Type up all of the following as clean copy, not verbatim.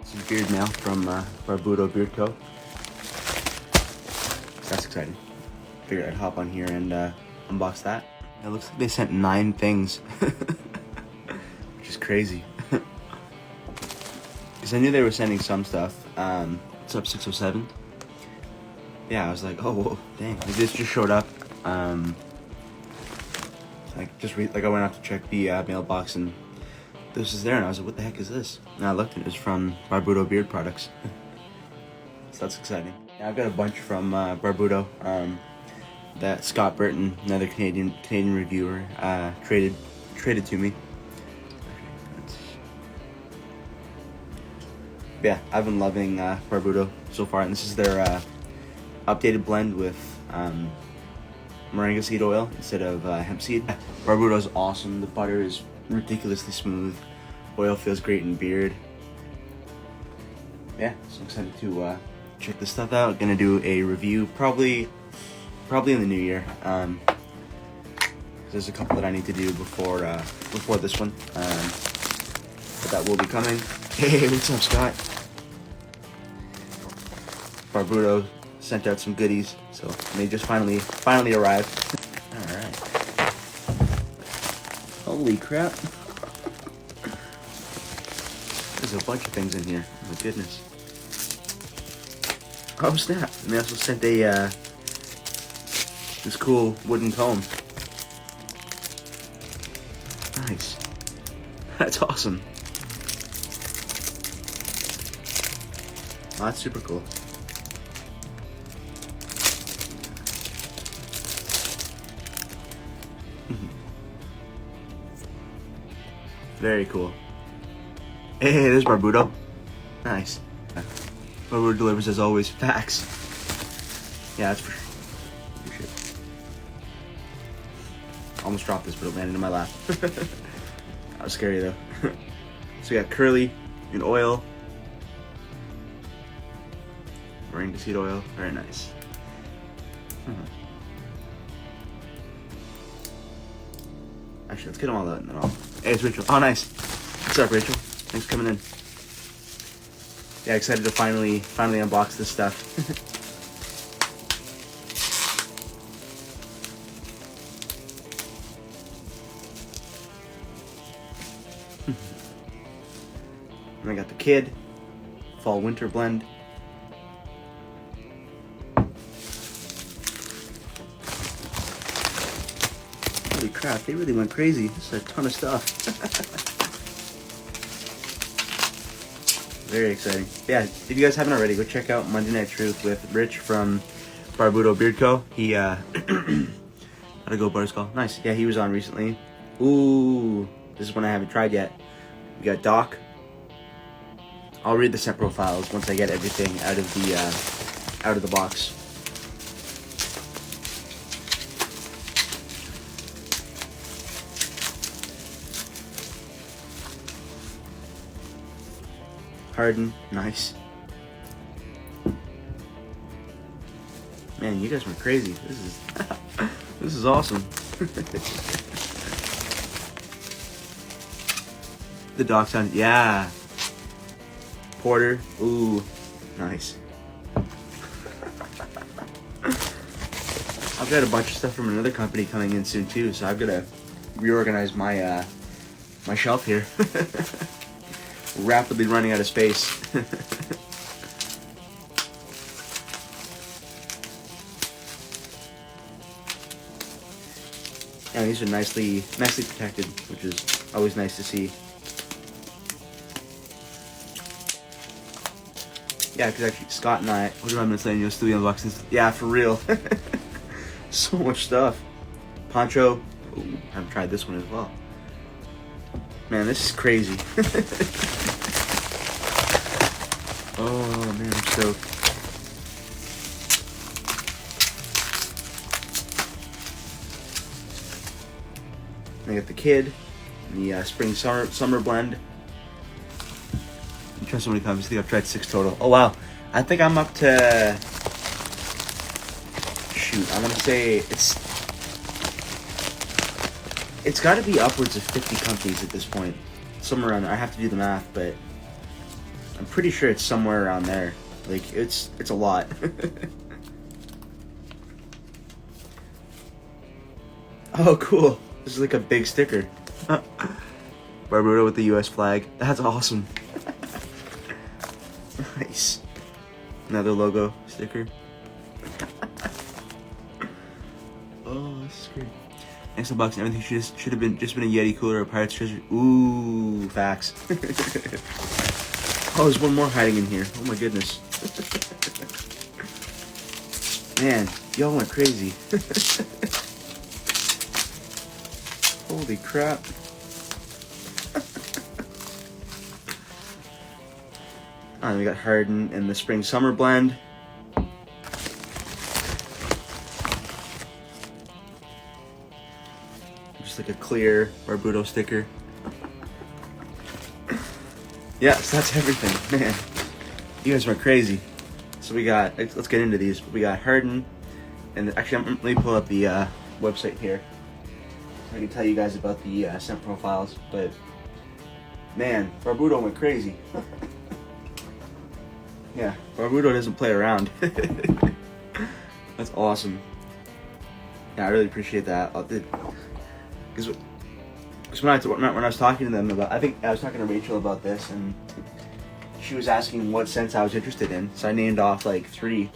Some beard mail from Barbudo Beard Co. That's exciting. Figured I'd hop on here and unbox that. It looks like they sent 9 things, which is crazy. Because I knew they were sending some stuff. What's up, 607? Yeah, I was like, oh, whoa, dang, like this just showed up. I went out to check the mailbox and this is there, and I was like, what the heck is this? And I looked and it was from Barbudo Beard Products. So that's exciting. Yeah, I've got a bunch from Barbudo that Scott Burton, another Canadian reviewer, traded to me. Yeah, I've been loving Barbudo so far, and this is their updated blend with moringa seed oil instead of hemp seed. Barbudo is awesome. The butter is ridiculously smooth. Oil feels great in beard. Yeah, so I'm excited to check this stuff out. Gonna do a review probably in the new year. There's a couple that I need to do before this one. But that will be coming. Hey, what's up, Scott? Barbudo sent out some goodies, so they just finally arrived. All right. Holy crap! There's a bunch of things in here. Oh my goodness. Oh snap! And they also sent a this cool wooden comb. Nice. That's awesome. Oh, that's super cool. Very cool. Hey, there's Barbudo. Nice. Barbudo delivers as always. Facts. Yeah, that's for sure. Almost dropped this, but it landed in my lap. That was scary though. So we got curly and oil. Moringa seed oil. Very nice. Actually, let's get them all out and then I'll... Hey, it's Rachel. Oh, nice. What's up, Rachel? Thanks for coming in. Yeah, excited to finally unbox this stuff. And I got the kid fall winter blend. Holy crap, they really went crazy. This is a ton of stuff. Very exciting. Yeah, if you guys haven't already, go check out Monday Night Truth with Rich from Barbudo Beard Co. He, how'd it go, Butterskull? Nice. Yeah, he was on recently. Ooh, this is one I haven't tried yet. We got Doc. I'll read the scent profiles once I get everything out of the box. Harden, nice. Man, you guys went crazy. This is awesome. The dog sound, yeah. Porter, ooh, nice. I've got a bunch of stuff from another company coming in soon too, so I've got to reorganize my my shelf here. Rapidly running out of space. And these are nicely protected, which is always nice to see. Yeah, because actually Scott and I, what am I going to say? You'll still be unboxing. Yeah, for real. So much stuff. Pancho. Ooh, I haven't tried this one as well. Man, this is crazy. Oh man, I'm stoked. I got the kid, the spring summer blend. I'm trying so many times. I think I've tried 6 total. Oh wow, I think I'm up to. Shoot, I'm gonna say it's got to be upwards of 50 companies at this point. Somewhere around there. I have to do the math, but I'm pretty sure it's somewhere around there. Like, it's a lot. Oh, cool. This is like a big sticker. Barbudo with the US flag. That's awesome. Nice. Another logo sticker. Oh, this is great. Next unboxing, everything should have been just been a Yeti cooler or a Pirate's treasure. Ooh, facts. Oh, there's one more hiding in here. Oh my goodness. Man, y'all went crazy. Holy crap. We got Harden and the Spring Summer blend. Just like a clear Barbudo sticker. Yes, that's everything, man. You guys went crazy. So we got, let's get into these. We got Harden, and actually, let me pull up the website here. I can tell you guys about the scent profiles, but man, Barbudo went crazy. Yeah, Barbudo doesn't play around. That's awesome. Yeah, I really appreciate that. Because when I was talking to them about, I think I was talking to Rachel about this, and she was asking what scents I was interested in. So I named off like 3.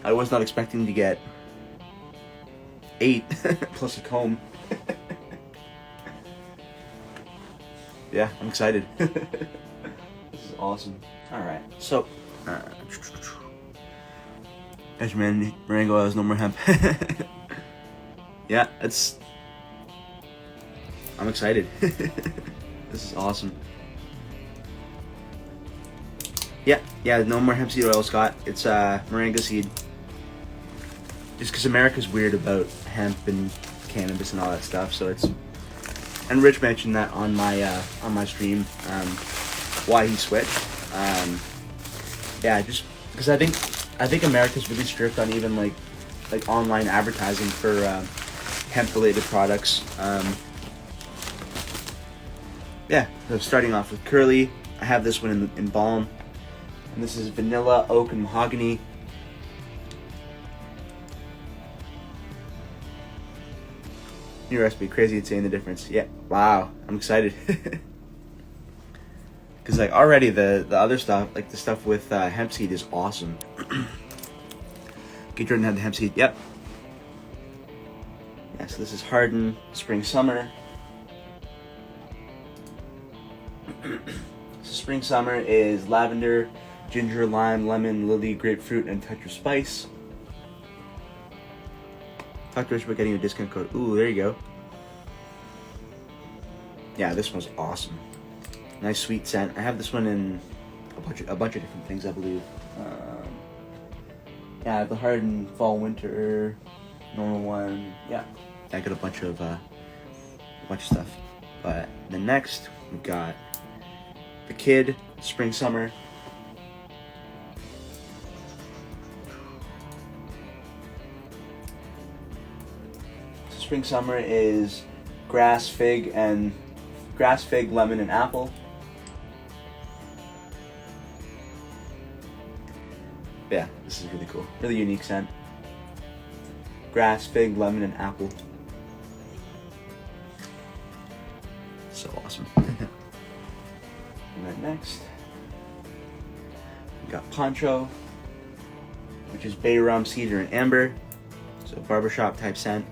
I was not expecting to get 8 plus a comb. Yeah, I'm excited. This is awesome. All right, so. Edgeman, Marengo has no more hemp. Yeah, I'm excited. This is awesome. Yeah, no more hemp seed oil, Scott. It's moringa seed. Just because America's weird about hemp and cannabis and all that stuff, so it's. And Rich mentioned that on my stream, why he switched. Yeah, just because I think America's really strict on even like online advertising for hemp related products. Yeah, so starting off with Curly, I have this one in Balm, and this is vanilla, oak, and mahogany. New recipe, crazy at saying the difference. Yeah, wow, I'm excited. Because like already the other stuff, like the stuff with hemp seed is awesome. Okay, Jordan had the hemp seed, yep. Yeah, so this is Harden, Spring Summer. So Spring Summer is lavender, ginger, lime, lemon, lily, grapefruit, and touch of spice. Talk to Rich about getting a discount code. Ooh, there you go. Yeah, this one's awesome. Nice sweet scent. I have this one in a bunch of different things, I believe. Yeah, the Harden fall winter normal one. Yeah, I got a bunch of stuff. But the next we've got the Kid Spring Summer. So Spring Summer is grass, fig, lemon, and apple. Yeah, this is really cool. Really unique scent. Grass, fig, lemon, and apple. So awesome. And then next, we got Pancho, which is bay rum, cedar, and amber. So barbershop type scent.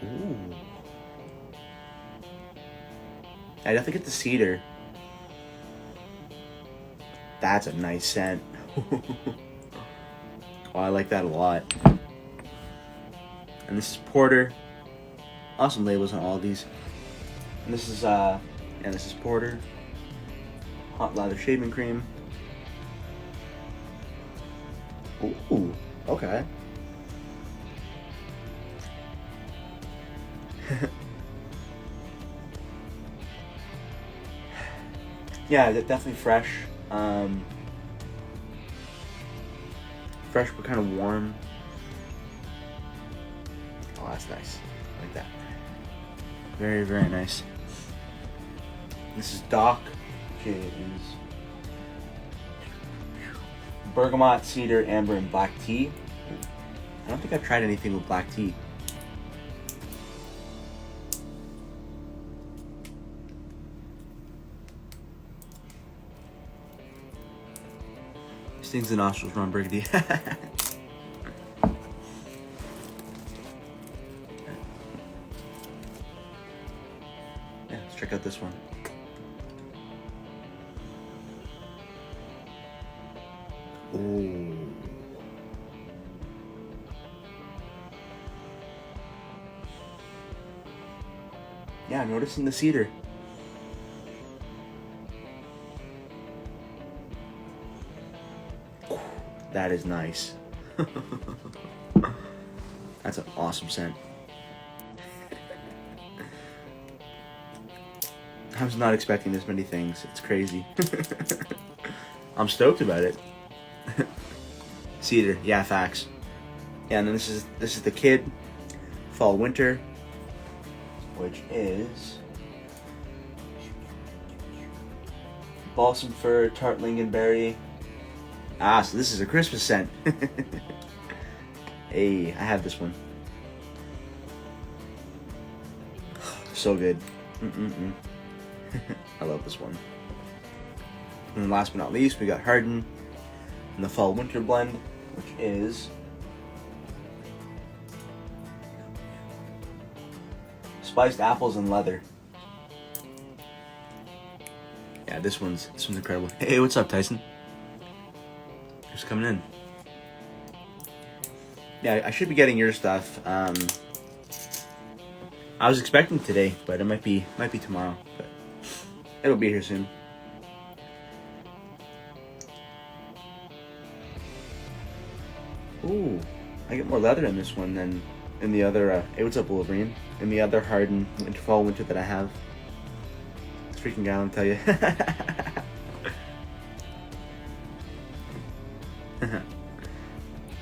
Ooh. I definitely get the cedar. That's a nice scent. Oh, I like that a lot. And this is Porter. Awesome labels on all of these. And this is this is Porter. Hot lather shaving cream. Ooh, okay. Yeah, definitely fresh. Fresh but kind of warm. Oh, that's nice. I like that. Very, very nice. This is Doc, which is bergamot, cedar, amber, and black tea. I don't think I've tried anything with black tea. Stings the nostrils, run burgundy. Yeah, let's check out this one. Ooh. Yeah, I'm noticing the cedar. That is nice. That's an awesome scent. I was not expecting this many things. It's crazy. I'm stoked about it. Cedar, yeah, facts. Yeah, and then this is the kid, fall winter, which is balsam fir, tart lingonberry. Ah, so this is a Christmas scent. Hey, I have this one. So good. I love this one. And then last but not least, we got Harden in the fall winter blend, which is spiced apples and leather. Yeah, this one's incredible. Hey, what's up, Tyson? Just coming in. Yeah, I should be getting your stuff. I was expecting today, but it might be tomorrow. But it'll be here soon. Ooh, I get more leather in this one than in the other. Hey, what's up, Wolverine? In the other Harden fall winter that I have. This freaking guy, I'll tell you.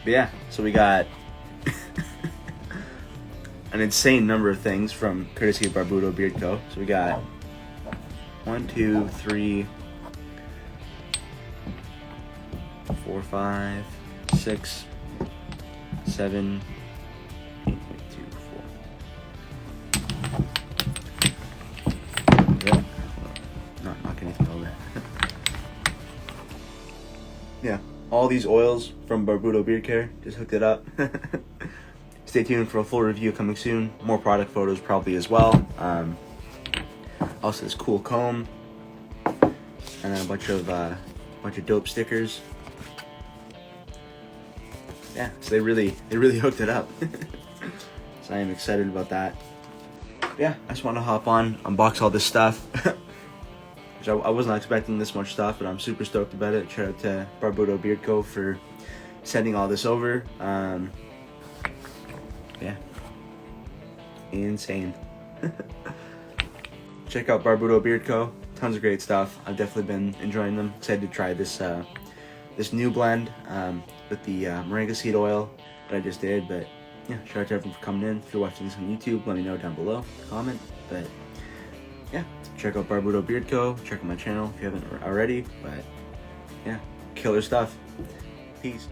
But yeah, so we got an insane number of things from courtesy of Barbudo Beard Co. So we got 1, 2, 3, 4, 5, 6, 7, 8, 2, 4. Yep. Not knock anything over. Yeah. All these oils from Barbudo Beard Co. Just hooked it up. Stay tuned for a full review coming soon. More product photos probably as well. Also this cool comb, and then a bunch of dope stickers. Yeah, so they really hooked it up. So I am excited about that. Yeah, I just want to hop on, unbox all this stuff. I wasn't expecting this much stuff, but I'm super stoked about it. Shout out to Barbudo Beard Co. for sending all this over. Yeah, insane. Check out Barbudo Beard Co. Tons of great stuff. I've definitely been enjoying them. Excited to try this this new blend with the moringa seed oil that I just did. But yeah, shout out to everyone for coming in. If you're watching this on YouTube, let me know down below. Comment. But yeah, check out Barbudo Beard Co. Check out my channel if you haven't already. But yeah, killer stuff. Peace.